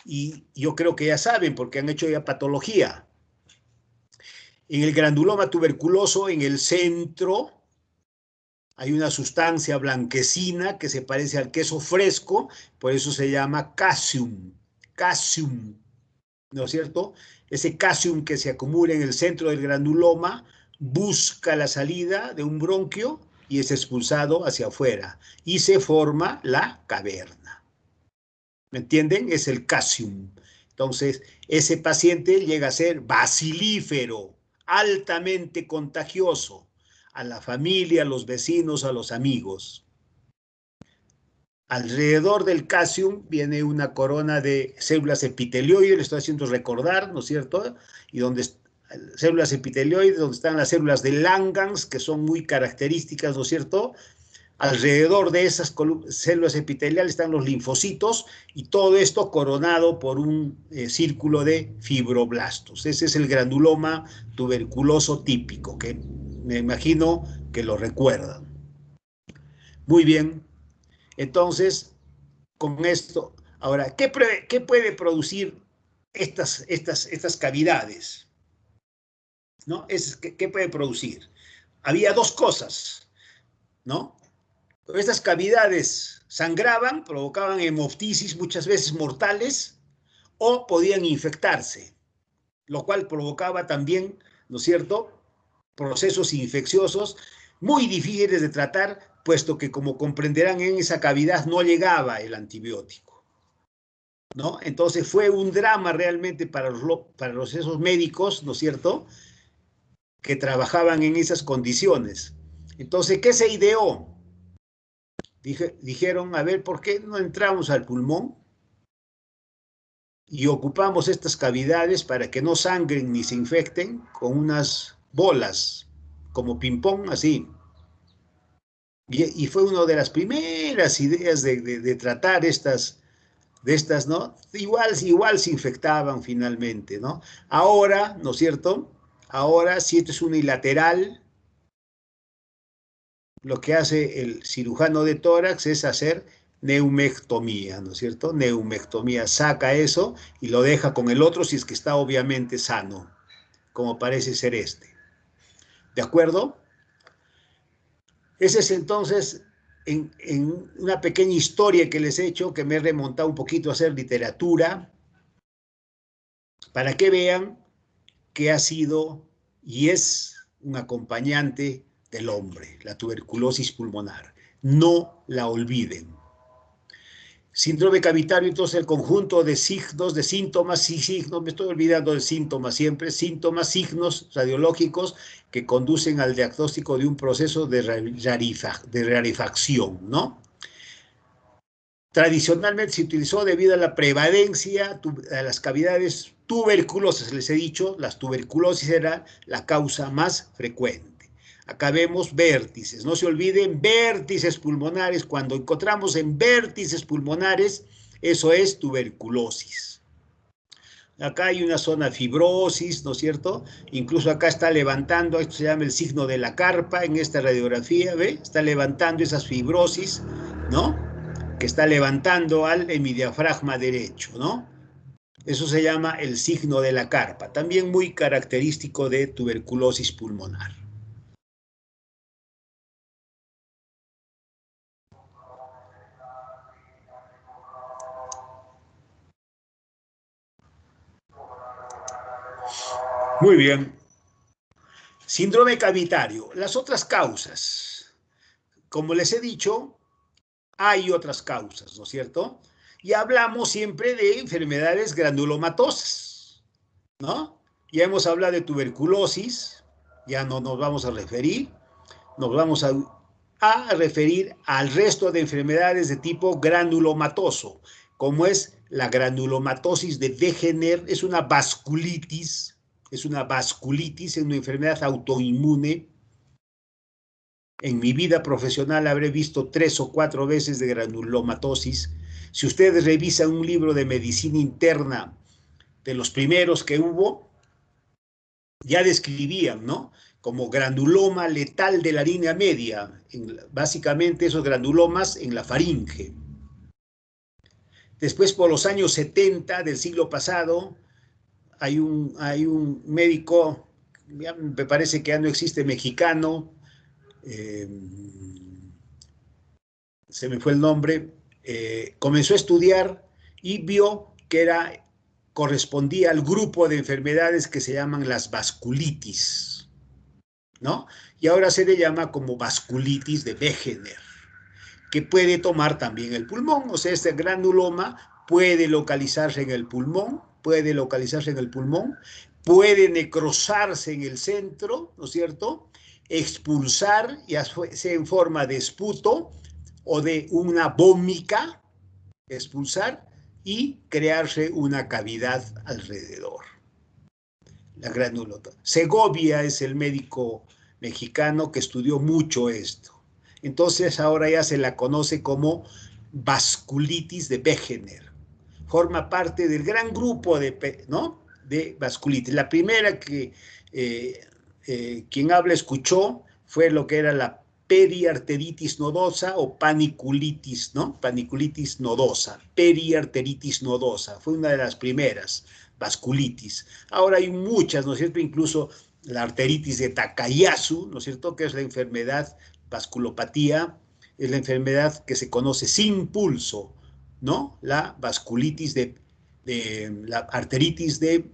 Y yo creo que ya saben porque han hecho ya patología. En el granuloma tuberculoso, en el centro, hay una sustancia blanquecina que se parece al queso fresco, por eso se llama casium, ¿no es cierto? Ese casium que se acumula en el centro del granuloma busca la salida de un bronquio y es expulsado hacia afuera y se forma la caverna. ¿Me entienden? Es el casium. Entonces, ese paciente llega a ser bacilífero, altamente contagioso a la familia, a los vecinos, a los amigos. Alrededor del casium viene una corona de células epitelioides, le estoy haciendo recordar, ¿no es cierto? Y donde células epitelioides, donde están las células de Langerhans, que son muy características, ¿no es cierto? Alrededor de esas células epiteliales están los linfocitos y todo esto coronado por un círculo de fibroblastos. Ese es el granuloma tuberculoso típico, que me imagino que lo recuerdan. Muy bien, entonces, con esto, ahora, ¿qué puede producir estas cavidades? ¿No? ¿Qué puede producir? Había 2 cosas, ¿no? Estas cavidades sangraban, provocaban hemoptisis muchas veces mortales o podían infectarse, lo cual provocaba también, ¿no es cierto?, procesos infecciosos muy difíciles de tratar, puesto que, como comprenderán, en esa cavidad no llegaba el antibiótico, ¿no? Entonces fue un drama realmente para esos médicos, ¿no es cierto?, que trabajaban en esas condiciones. Entonces, ¿qué se ideó? Dijeron, a ver, ¿por qué no entramos al pulmón y ocupamos estas cavidades para que no sangren ni se infecten con unas bolas, como ping-pong, así? Y fue una de las primeras ideas de tratar estas, ¿no? Igual se infectaban finalmente, ¿no? Ahora, ¿no es cierto? Ahora, si esto es unilateral, lo que hace el cirujano de tórax es hacer neumectomía, ¿no es cierto? Neumectomía, saca eso y lo deja con el otro si es que está obviamente sano, como parece ser este. ¿De acuerdo? Ese es entonces, en una pequeña historia que les he hecho, que me he remontado un poquito a hacer literatura, para que vean que ha sido y es un acompañante del hombre, la tuberculosis pulmonar. No la olviden. Síndrome cavitario, entonces, el conjunto de signos, de síntomas y signos, me estoy olvidando de síntomas siempre, síntomas, signos radiológicos que conducen al diagnóstico de un proceso de rarefacción, ¿no? Tradicionalmente se utilizó debido a la prevalencia a las cavidades tuberculosas, les he dicho, las tuberculosis era la causa más frecuente. Acá vemos vértices, no se olviden, vértices pulmonares, cuando encontramos en vértices pulmonares, eso es tuberculosis. Acá hay una zona fibrosis, ¿no es cierto? Incluso acá está levantando, esto se llama el signo de la carpa en esta radiografía, ¿ve? Está levantando esas fibrosis, ¿no? Que está levantando al hemidiafragma derecho, ¿no? Eso se llama el signo de la carpa, también muy característico de tuberculosis pulmonar. Muy bien. Síndrome cavitario. Las otras causas. Como les he dicho, hay otras causas, ¿no es cierto? Y hablamos siempre de enfermedades granulomatosas, ¿no? Ya hemos hablado de tuberculosis, ya no nos vamos a referir, nos vamos a referir al resto de enfermedades de tipo granulomatoso, como es la granulomatosis de Wegener, es una vasculitis, es una una enfermedad autoinmune. En mi vida profesional habré visto 3 o 4 veces de granulomatosis. Si ustedes revisan un libro de medicina interna de los primeros que hubo, ya describían, ¿no? Como granuloma letal de la línea media, básicamente esos granulomas en la faringe. Después, por los años 70 del siglo pasado, hay un médico, me parece que ya no existe, mexicano, se me fue el nombre, comenzó a estudiar y vio que correspondía al grupo de enfermedades que se llaman las vasculitis, ¿no? Y ahora se le llama como vasculitis de Wegener, que puede tomar también el pulmón, o sea, este granuloma puede localizarse en el pulmón, puede necrosarse en el centro, ¿no es cierto? Expulsar, ya sea en forma de esputo o de una vómica, expulsar y crearse una cavidad alrededor. La granulota. Segovia es el médico mexicano que estudió mucho esto. Entonces ahora ya se la conoce como vasculitis de Wegener. Forma parte del gran grupo ¿no? de vasculitis. La primera que quien habla escuchó fue lo que era la periarteritis nodosa o paniculitis, ¿no? Paniculitis nodosa, periarteritis nodosa, fue una de las primeras vasculitis. Ahora hay muchas, ¿no es cierto? Incluso la arteritis de Takayasu, ¿no es cierto? Que es la enfermedad, vasculopatía, es la enfermedad que se conoce sin pulso, ¿no? La vasculitis la arteritis de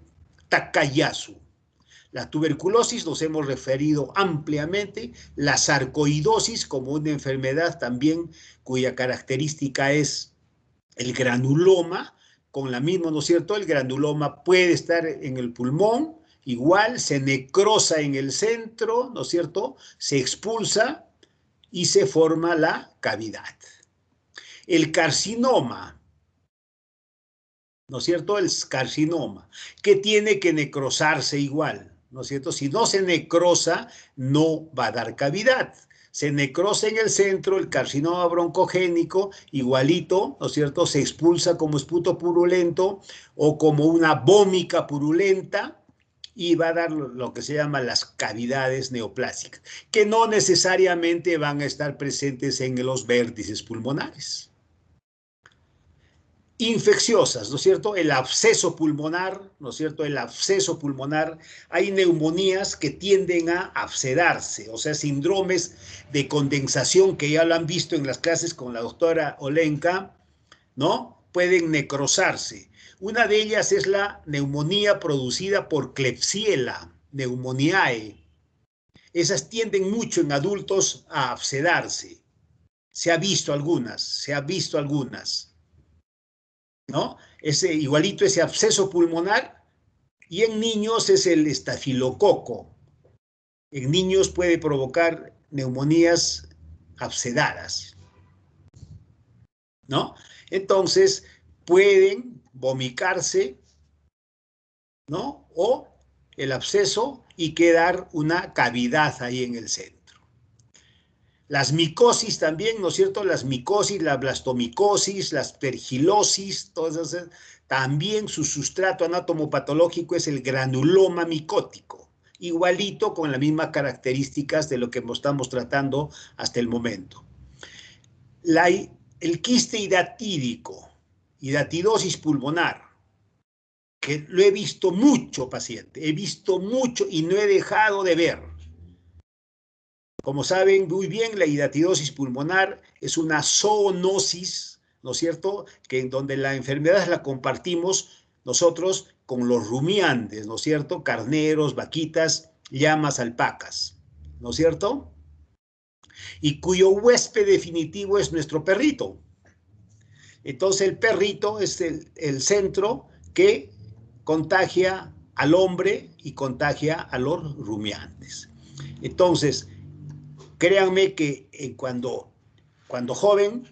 Takayasu. La tuberculosis nos hemos referido ampliamente, la sarcoidosis como una enfermedad también cuya característica es el granuloma, con la misma, ¿no es cierto? El granuloma puede estar en el pulmón, igual se necrosa en el centro, ¿no es cierto? Se expulsa y se forma la cavidad. El carcinoma, ¿no es cierto? El carcinoma, que tiene que necrosarse igual, ¿no es cierto? Si no se necrosa, no va a dar cavidad. Se necrosa en el centro, el carcinoma broncogénico, igualito, ¿no es cierto? Se expulsa como esputo purulento o como una vómica purulenta y va a dar lo que se llama las cavidades neoplásicas, que no necesariamente van a estar presentes en los vértices pulmonares. Infecciosas, ¿no es cierto? El absceso pulmonar, ¿no es cierto? El absceso pulmonar, hay neumonías que tienden a abscedarse, o sea, síndromes de condensación que ya lo han visto en las clases con la doctora Olenka, ¿no? Pueden necrosarse. Una de ellas es la neumonía producida por Klebsiella pneumoniae. Esas tienden mucho en adultos a abscedarse. Se ha visto algunas, ¿no? Igualito ese absceso pulmonar, y en niños es el estafilococo. En niños puede provocar neumonías abscedadas, ¿no? Entonces, pueden vomicarse, ¿no? O el absceso y quedar una cavidad ahí en el centro. Las micosis también, ¿no es cierto? Las micosis, la blastomicosis, la aspergilosis, todas esas, también su sustrato anatomopatológico es el granuloma micótico, igualito con las mismas características de lo que estamos tratando hasta el momento. El quiste hidatídico, hidatidosis pulmonar, que lo he visto mucho, paciente, he visto mucho y no he dejado de ver. Como saben muy bien, la hidatidosis pulmonar es una zoonosis, ¿no es cierto?, que en donde la enfermedad la compartimos nosotros con los rumiantes, ¿no es cierto?, carneros, vaquitas, llamas, alpacas, ¿no es cierto?, y cuyo huésped definitivo es nuestro perrito. Entonces el perrito es el centro que contagia al hombre y contagia a los rumiantes. Entonces, créanme que cuando joven,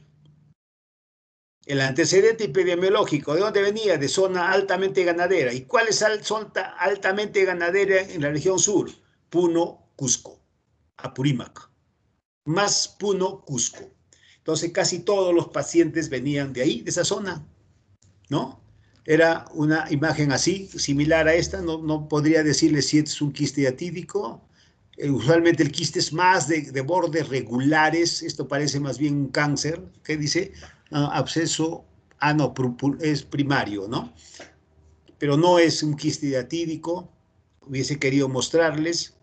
el antecedente epidemiológico, ¿de dónde venía? De zona altamente ganadera. ¿Y cuál es zona altamente ganadera en la región sur? Puno, Cusco, Apurímac. Más Puno, Cusco. Entonces casi todos los pacientes venían de ahí, de esa zona, ¿no? Era una imagen así, similar a esta, no podría decirle si es un quiste hidatídico. Usualmente el quiste es más de bordes regulares, esto parece más bien un cáncer, ¿qué dice? Absceso, no, es primario, ¿no? Pero no es un quiste hidatídico, hubiese querido mostrarles,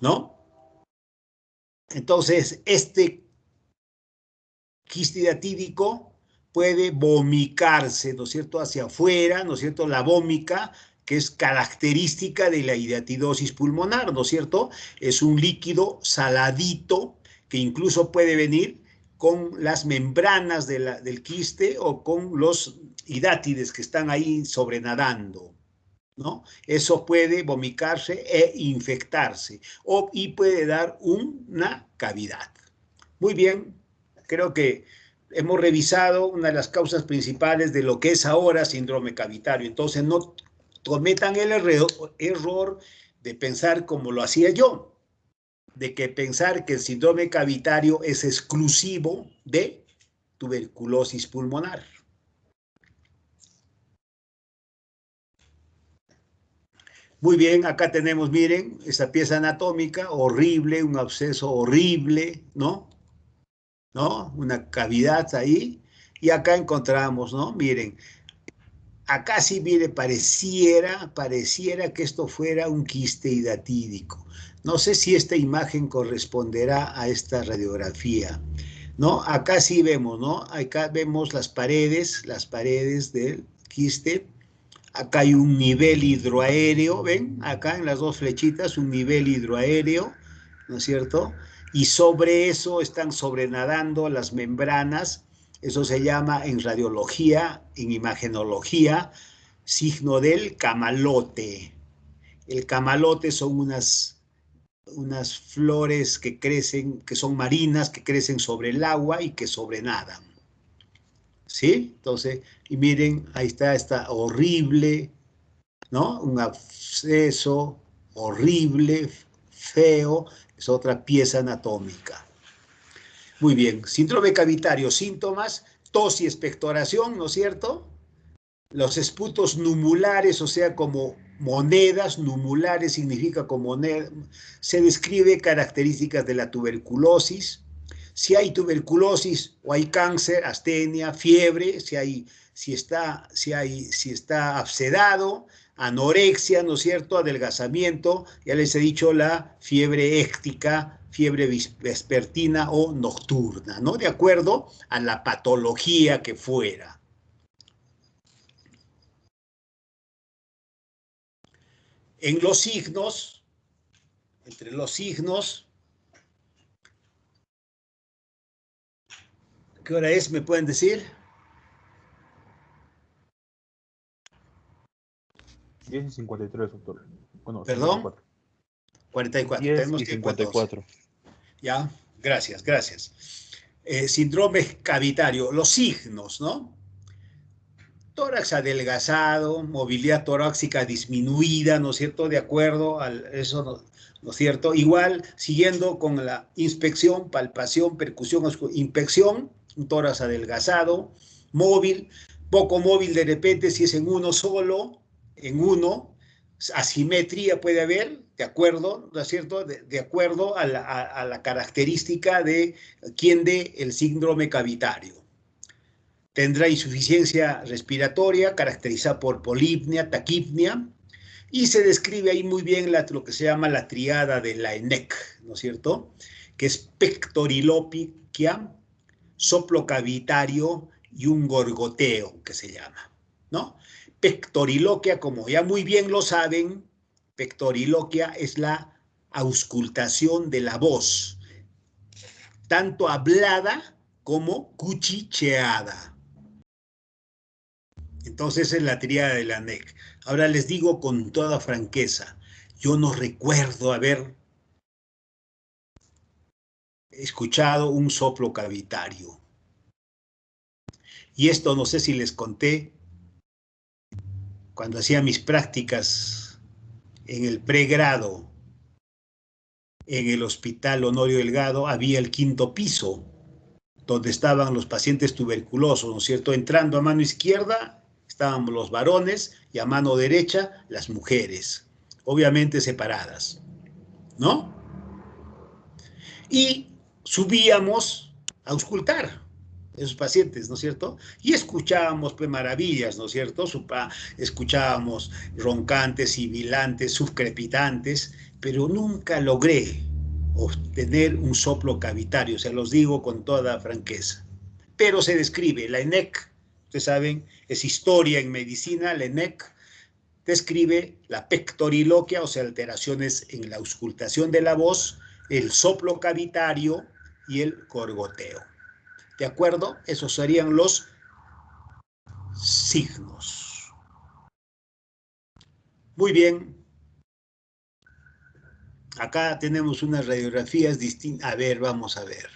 ¿no? Entonces, este quiste hidatídico puede vomicarse, ¿no es cierto?, hacia afuera, ¿no es cierto?, la vómica, que es característica de la hidatidosis pulmonar, ¿no es cierto? Es un líquido saladito que incluso puede venir con las membranas del quiste o con los hidátides que están ahí sobrenadando, ¿no? Eso puede vomicarse e infectarse y puede dar una cavidad. Muy bien, creo que hemos revisado una de las causas principales de lo que es ahora síndrome cavitario. Entonces, no cometan el error de pensar como lo hacía yo, de que pensar que el síndrome cavitario es exclusivo de tuberculosis pulmonar. Muy bien, acá tenemos, miren, esa pieza anatómica horrible, un absceso horrible, ¿no? Una cavidad ahí, y acá encontramos, ¿no? Miren, acá sí, mire, pareciera que esto fuera un quiste hidatídico. No sé si esta imagen corresponderá a esta radiografía, ¿no? Acá sí vemos, ¿no? Acá vemos las paredes del quiste. Acá hay un nivel hidroaéreo, ¿ven? Acá en las dos flechitas, un nivel hidroaéreo, ¿no es cierto? Y sobre eso están sobrenadando las membranas. Eso se llama en radiología, en imagenología, signo del camalote. El camalote son unas flores que crecen, que son marinas, que crecen sobre el agua y que sobrenadan. ¿Sí? Entonces, y miren, ahí está horrible, ¿no? Un absceso horrible, feo, Es otra pieza anatómica. Muy bien, síndrome cavitario, síntomas, tos y expectoración, ¿no es cierto? Los esputos numulares, o sea, como monedas, numulares significa como moneda, se describe características de la tuberculosis. Si hay tuberculosis o hay cáncer, astenia, fiebre, si está abscedado, anorexia, ¿no es cierto?, adelgazamiento, ya les he dicho la fiebre éctica, fiebre vespertina o nocturna, ¿no? De acuerdo a la patología que fuera. En los signos, entre los signos, ¿qué hora es? ¿Me pueden decir? 10:53, doctor. Bueno, ¿Perdón? 54. 44. 10 Tenemos y tiempo entonces. 54. Ya, gracias, gracias. Síndrome cavitario, los signos, ¿no? Tórax adelgazado, movilidad torácica disminuida, ¿no es cierto? De acuerdo a eso, ¿no es cierto? Igual, siguiendo con la inspección, palpación, percusión, inspección, un tórax adelgazado, móvil, poco móvil de repente, si es en uno solo, en uno, asimetría puede haber, ¿de acuerdo? ¿No es cierto? De acuerdo a la característica de quién dé el síndrome cavitario. Tendrá insuficiencia respiratoria caracterizada por polipnia, taquipnia, y se describe ahí muy bien lo que se llama la triada de la ENEC, ¿no es cierto? Que es pectoriloquia, soplo cavitario y un gorgoteo, que se llama, ¿no? Pectoriloquia, como ya muy bien lo saben, pectoriloquia es la auscultación de la voz, tanto hablada como cuchicheada. Entonces es la tríada de la NEC. Ahora les digo con toda franqueza, yo no recuerdo haber escuchado un soplo cavitario. Y esto no sé si les conté cuando hacía mis prácticas en el pregrado en el Hospital Honorio Delgado, había el 5º piso donde estaban los pacientes tuberculosos, ¿no es cierto? Entrando a mano izquierda estaban los varones y a mano derecha las mujeres, obviamente separadas, ¿no? Y subíamos a auscultar esos pacientes, ¿no es cierto? Y escuchábamos pues maravillas, ¿no es cierto? Escuchábamos roncantes, sibilantes, subcrepitantes, pero nunca logré obtener un soplo cavitario, se los digo con toda franqueza. Pero se describe, la ENEC, ustedes saben, es historia en medicina, la ENEC describe la pectoriloquia, o sea, alteraciones en la auscultación de la voz, el soplo cavitario y el gorgoteo. ¿De acuerdo? Esos serían los signos. Muy bien. Acá tenemos unas radiografías distintas. A ver, vamos a ver.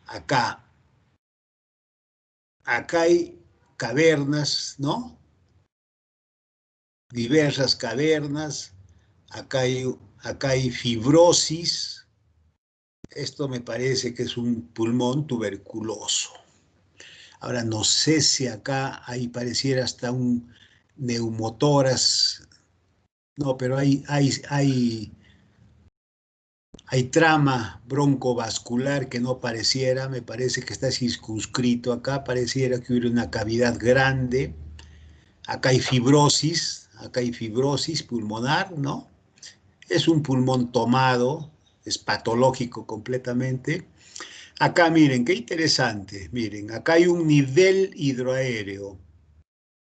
Acá hay cavernas, ¿no? Diversas cavernas. Acá hay fibrosis. Esto me parece que es un pulmón tuberculoso. Ahora, no sé si acá ahí pareciera hasta un neumotórax. No, pero hay trama broncovascular que no pareciera, me parece que está circunscrito acá, pareciera que hubiera una cavidad grande. Acá hay fibrosis pulmonar, ¿no? Es un pulmón tomado, es patológico completamente. Acá miren, qué interesante, miren, acá hay un nivel hidroaéreo,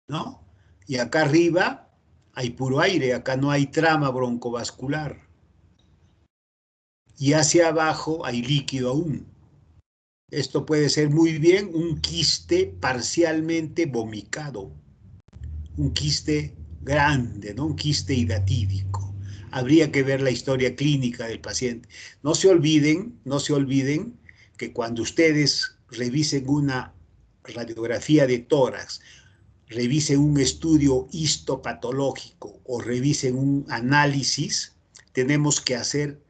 ¿no? Y acá arriba hay puro aire, acá no hay trama broncovascular. Y hacia abajo hay líquido aún. Esto puede ser muy bien un quiste parcialmente vomitado, un quiste grande, ¿no? Un quiste hidatídico. Habría que ver la historia clínica del paciente. No se olviden que cuando ustedes revisen una radiografía de tórax, revisen un estudio histopatológico o revisen un análisis, tenemos que hacer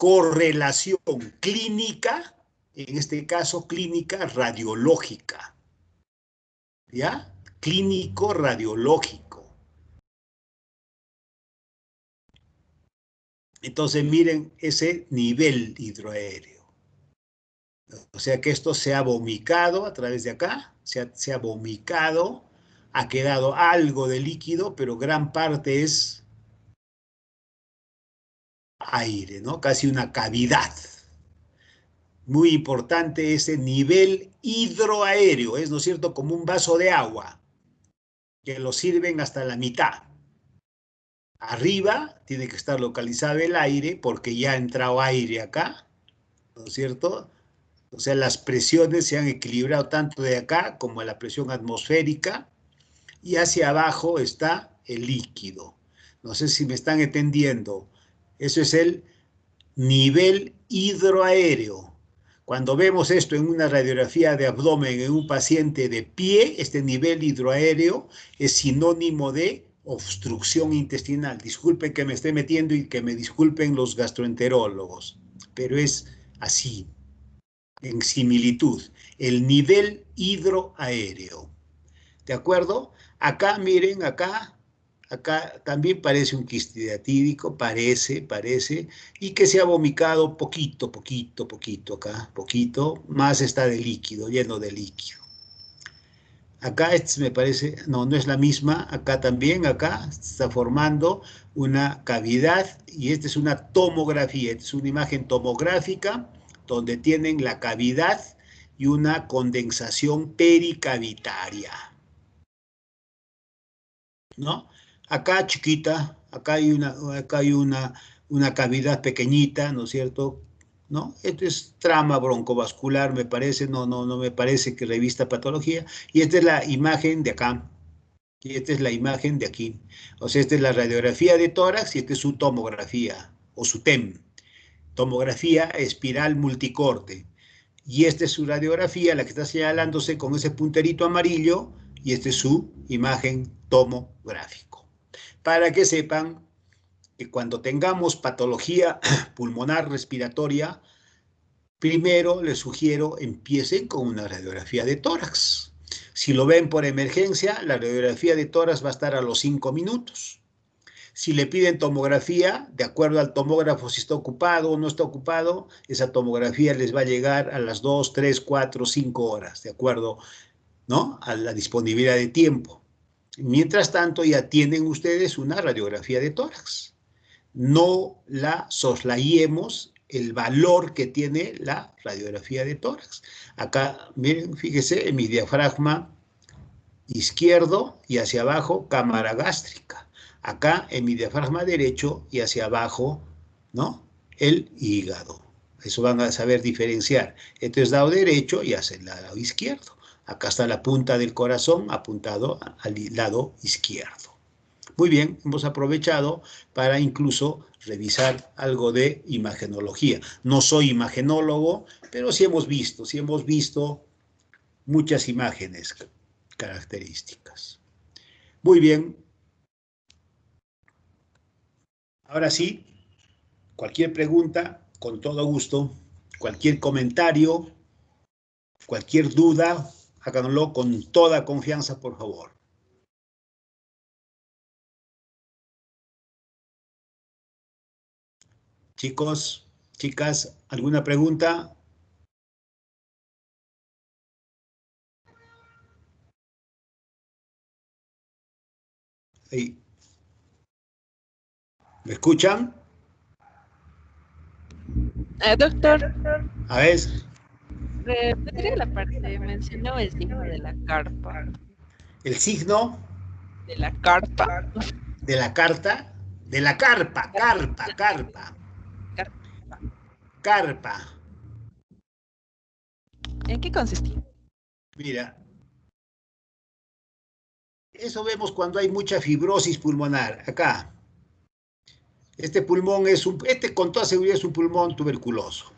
correlación clínica, en este caso clínica radiológica, ¿ya? Clínico radiológico. Entonces miren ese nivel hidroaéreo. O sea que esto se ha vomitado a través de acá, se ha vomitado, ha quedado algo de líquido, pero gran parte es aire, ¿no? Casi una cavidad. Muy importante ese nivel hidroaéreo, ¿no es cierto? Como un vaso de agua, que lo sirven hasta la mitad. Arriba tiene que estar localizado el aire, porque ya ha entrado aire acá, ¿no es cierto? O sea, las presiones se han equilibrado tanto de acá como la presión atmosférica, y hacia abajo está el líquido. No sé si me están entendiendo. Eso es el nivel hidroaéreo. Cuando vemos esto en una radiografía de abdomen en un paciente de pie, este nivel hidroaéreo es sinónimo de obstrucción intestinal. Disculpen que me esté metiendo y que me disculpen los gastroenterólogos, pero es así, en similitud, el nivel hidroaéreo. ¿De acuerdo? Acá, miren, acá también parece un quiste diatídico, parece, y que se ha vomitado poquito, acá, poquito, más está de líquido, lleno de líquido. Acá me parece, no es la misma, acá también, acá se está formando una cavidad, y esta es una tomografía, esta es una imagen tomográfica, donde tienen la cavidad y una condensación pericavitaria, ¿no? Acá chiquita, acá hay una cavidad pequeñita, ¿no es cierto? ¿No? Esto es trama broncovascular, me parece, no me parece que revista patología, y esta es la imagen de acá, y esta es la imagen de aquí. O sea, esta es la radiografía de tórax y esta es su tomografía, o su TEM, tomografía espiral multicorte. Y esta es su radiografía, la que está señalándose con ese punterito amarillo, y esta es su imagen tomográfico. Para que sepan que cuando tengamos patología pulmonar respiratoria, primero les sugiero empiecen con una radiografía de tórax. Si lo ven por emergencia, la radiografía de tórax va a estar a los 5 minutos. Si le piden tomografía, de acuerdo al tomógrafo, si está ocupado o no está ocupado, esa tomografía les va a llegar a las 2, 3, 4, 5 horas, de acuerdo, ¿no?, a la disponibilidad de tiempo. Mientras tanto, ya tienen ustedes una radiografía de tórax. No la soslayemos el valor que tiene la radiografía de tórax. Acá, miren, fíjese, en mi diafragma izquierdo y hacia abajo, cámara gástrica. Acá, en mi diafragma derecho y hacia abajo, ¿no?, el hígado. Eso van a saber diferenciar. Esto es lado derecho y hacia el lado izquierdo. Acá está la punta del corazón apuntado al lado izquierdo. Muy bien, hemos aprovechado para incluso revisar algo de imagenología. No soy imagenólogo, pero sí hemos visto muchas imágenes características. Muy bien. Ahora sí, cualquier pregunta, con todo gusto, cualquier comentario, cualquier duda, háganlo con toda confianza, por favor. Chicos, chicas, ¿alguna pregunta? Hey. ¿Me escuchan? Doctor, A ver. ¿podría la parte mencionó el signo de la carpa? El signo De la carpa. de la carta, de la carpa, carpa. ¿En qué consistía? Mira, eso vemos cuando hay mucha fibrosis pulmonar. Acá, este pulmón con toda seguridad es un pulmón tuberculoso.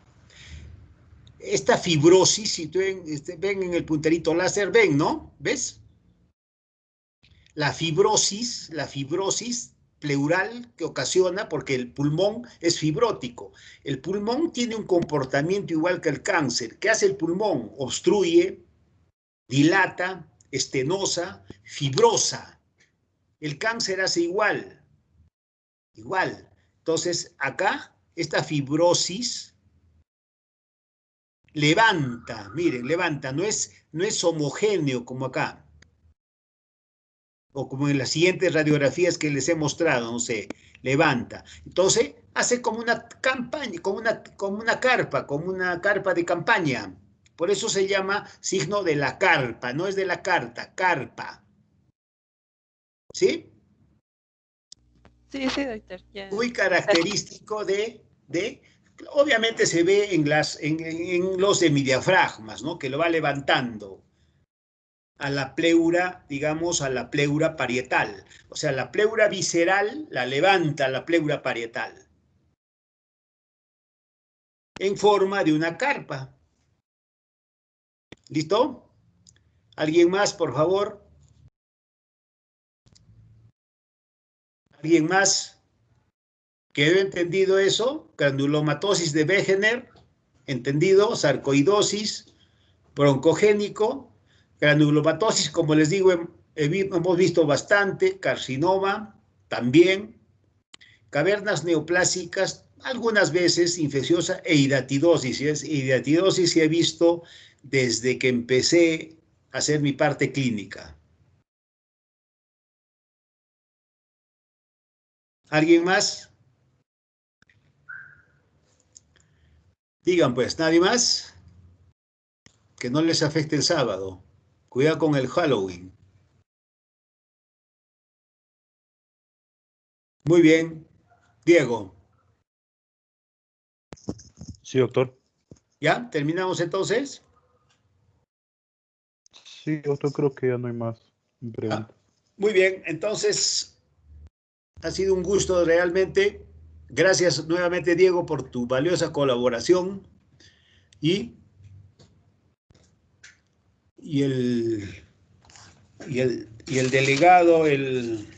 Esta fibrosis, si ven en el punterito láser, ven, ¿no? ¿Ves? La fibrosis pleural que ocasiona, porque el pulmón es fibrótico. El pulmón tiene un comportamiento igual que el cáncer. ¿Qué hace el pulmón? Obstruye, dilata, estenosa, fibrosa. El cáncer hace igual. Igual. Entonces, acá, esta fibrosis levanta, miren, levanta, no es homogéneo como acá, o como en las siguientes radiografías que les he mostrado, no sé, levanta. Entonces, hace como una campaña, como una carpa de campaña. Por eso se llama signo de la carpa, no es de la carta, carpa. ¿Sí? Sí, sí, doctor. Ya. Muy característico obviamente se ve en los hemidiafragmas, ¿no? Que lo va levantando a la pleura, digamos, a la pleura parietal. O sea, la pleura visceral la levanta la pleura parietal en forma de una carpa. ¿Listo? ¿Alguien más, por favor? ¿Alguien más? ¿Quedó entendido eso? Granulomatosis de Wegener, entendido, sarcoidosis, broncogénico, granulomatosis, como les digo, hemos visto bastante, carcinoma también, cavernas neoplásicas, algunas veces infecciosa e hidatidosis. Hidatidosis sí he visto desde que empecé a hacer mi parte clínica. ¿Alguien más? Digan pues, ¿nadie más? Que no les afecte el sábado. Cuidado con el Halloween. Muy bien. Diego. Sí, doctor. ¿Ya? ¿Terminamos entonces? Sí, doctor, creo que ya no hay más preguntas. Muy bien, entonces ha sido un gusto realmente. Gracias nuevamente, Diego, por tu valiosa colaboración y el delegado del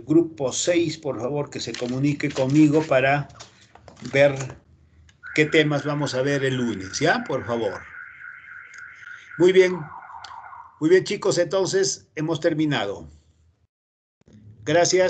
grupo 6, por favor, que se comunique conmigo para ver qué temas vamos a ver el lunes, ¿ya? Por favor. Muy bien, chicos, entonces hemos terminado. Gracias.